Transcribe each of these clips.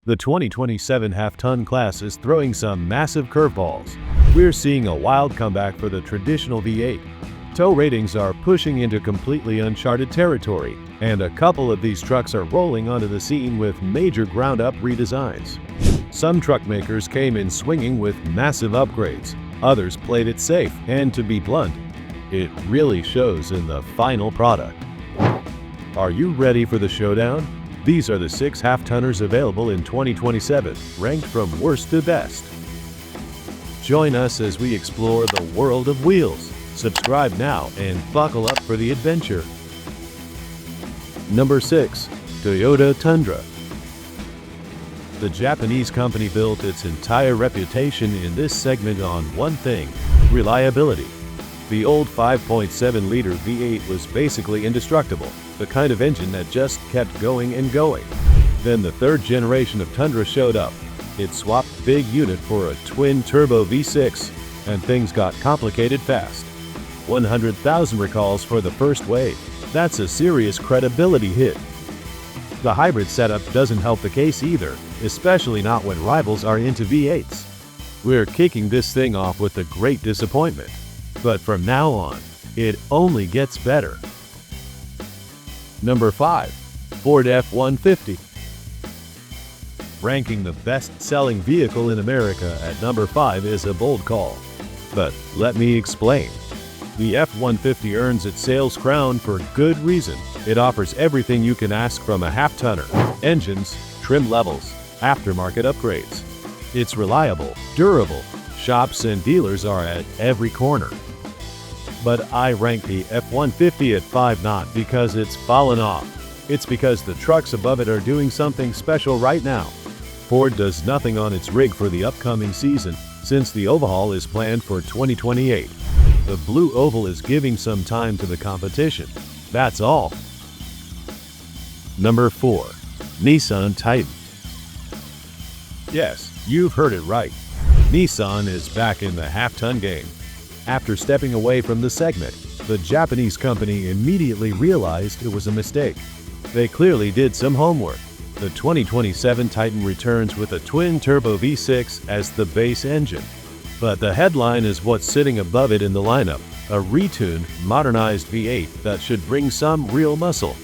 The 2027 half-ton class is throwing some massive curveballs. We're seeing a wild comeback for the traditional V8. Tow ratings are pushing into completely uncharted territory, and a couple of these trucks are rolling onto the scene with major ground-up redesigns. Some truck makers came in swinging with massive upgrades. Others played it safe, and to be blunt, it really shows in the final product. Are you ready for the showdown? These are the 6 half-tonners available in 2027, ranked from worst to best. Join us as we explore the world of wheels. Subscribe now and buckle up for the adventure. Number 6. Toyota Tundra. The Japanese company built its entire reputation in this segment on one thing: reliability. The old 5.7-liter V8 was basically indestructible, the kind of engine that just kept going and going. Then the third generation of Tundra showed up. It swapped big unit for a twin-turbo V6, and things got complicated fast. 100,000 recalls for the first wave. That's a serious credibility hit. The hybrid setup doesn't help the case either, especially not when rivals are into V8s. We're kicking this thing off with a great disappointment. But from now on, it only gets better. Number 5. Ford F-150. Ranking the best-selling vehicle in America at number 5 is a bold call. But let me explain. The F-150 earns its sales crown for good reason. It offers everything you can ask from a half-tonner: engines, trim levels, aftermarket upgrades. It's reliable, durable. Shops and dealers are at every corner. But I rank the F-150 at 5 not because it's fallen off. It's because the trucks above it are doing something special right now. Ford does nothing on its rig for the upcoming season, since the overhaul is planned for 2028. The blue oval is giving some time to the competition. That's all. Number 4. Nissan Titan. Yes, you've heard it right. Nissan is back in the half-ton game. After stepping away from the segment, the Japanese company immediately realized it was a mistake. They clearly did some homework. The 2027 Titan returns with a twin-turbo V6 as the base engine. But the headline is what's sitting above it in the lineup: a retuned, modernized V8 that should bring some real muscle.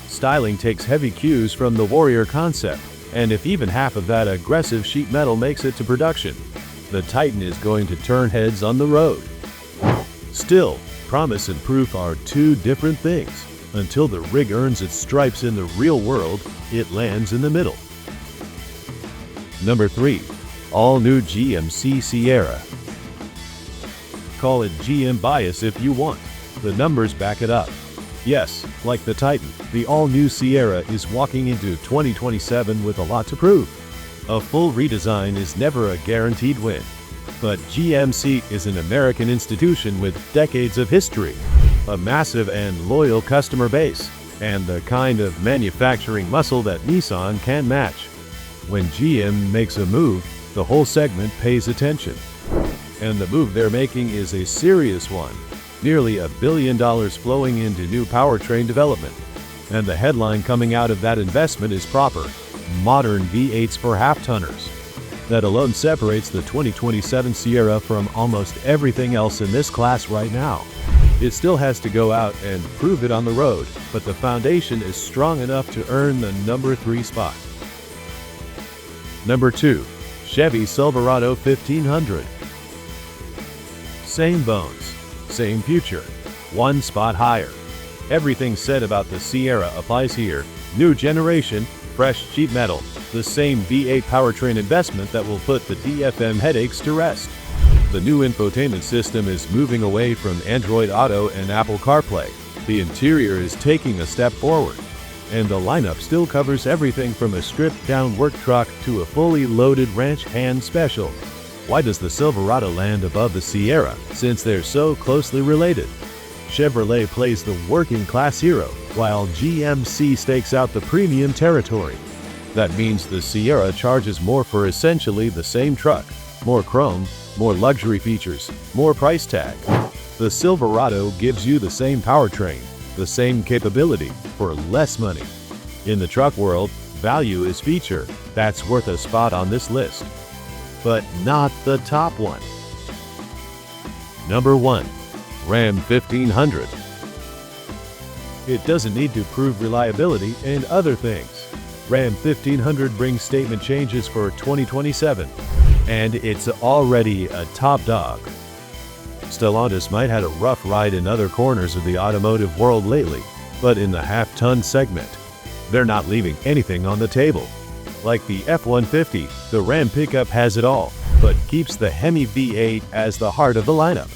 Styling takes heavy cues from the Warrior concept, and if even half of that aggressive sheet metal makes it to production, the Titan is going to turn heads on the road. Still, promise and proof are two different things. Until the rig earns its stripes in the real world, it lands in the middle. Number 3. All-new GMC Sierra. Call it GM bias if you want. The numbers back it up. Yes, like the Titan, the all-new Sierra is walking into 2027 with a lot to prove. A full redesign is never a guaranteed win. But GMC is an American institution with decades of history, a massive and loyal customer base, and the kind of manufacturing muscle that Nissan can match. When GM makes a move, the whole segment pays attention. And the move they're making is a serious one. Nearly $1 billion flowing into new powertrain development. And the headline coming out of that investment is proper: modern V8s for half-tonners. That alone separates the 2027 Sierra from almost everything else in this class right now. It still has to go out and prove it on the road, but the foundation is strong enough to earn the number 3 spot. Number 2. Chevy Silverado 1500. Same bones, same future, one spot higher. Everything said about the Sierra applies here. New generation, fresh sheet metal, the same V8 powertrain investment that will put the DFM headaches to rest. The new infotainment system is moving away from Android Auto and Apple CarPlay. The interior is taking a step forward. And the lineup still covers everything from a stripped-down work truck to a fully loaded ranch hand special. Why does the Silverado land above the Sierra, since they're so closely related? Chevrolet plays the working-class hero, while GMC stakes out the premium territory. That means the Sierra charges more for essentially the same truck. More chrome, more luxury features, more price tag. The Silverado gives you the same powertrain, the same capability, for less money. In the truck world, Value is feature. That's worth a spot on this list. But not the top one. Number 1. Ram 1500. It doesn't need to prove reliability and other things. Ram 1500 brings statement changes for 2027, and it's already a top dog. Stellantis might have had a rough ride in other corners of the automotive world lately, but in the half-ton segment, they're not leaving anything on the table. Like the F-150, the Ram pickup has it all, but keeps the Hemi V8 as the heart of the lineup.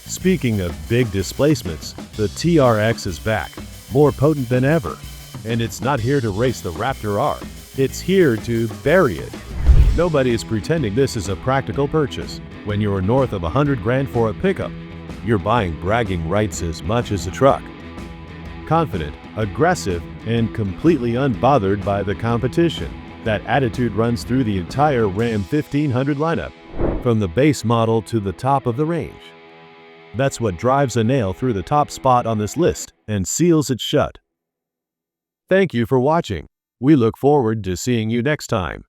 Speaking of big displacements, the TRX is back, more potent than ever. And it's not here to race the Raptor R, it's here to bury it. Nobody is pretending this is a practical purchase. When you're north of $100,000 for a pickup, you're buying bragging rights as much as a truck. Confident, aggressive, and completely unbothered by the competition. That attitude runs through the entire Ram 1500 lineup, from the base model to the top of the range. That's what drives a nail through the top spot on this list and seals it shut. Thank you for watching. We look forward to seeing you next time.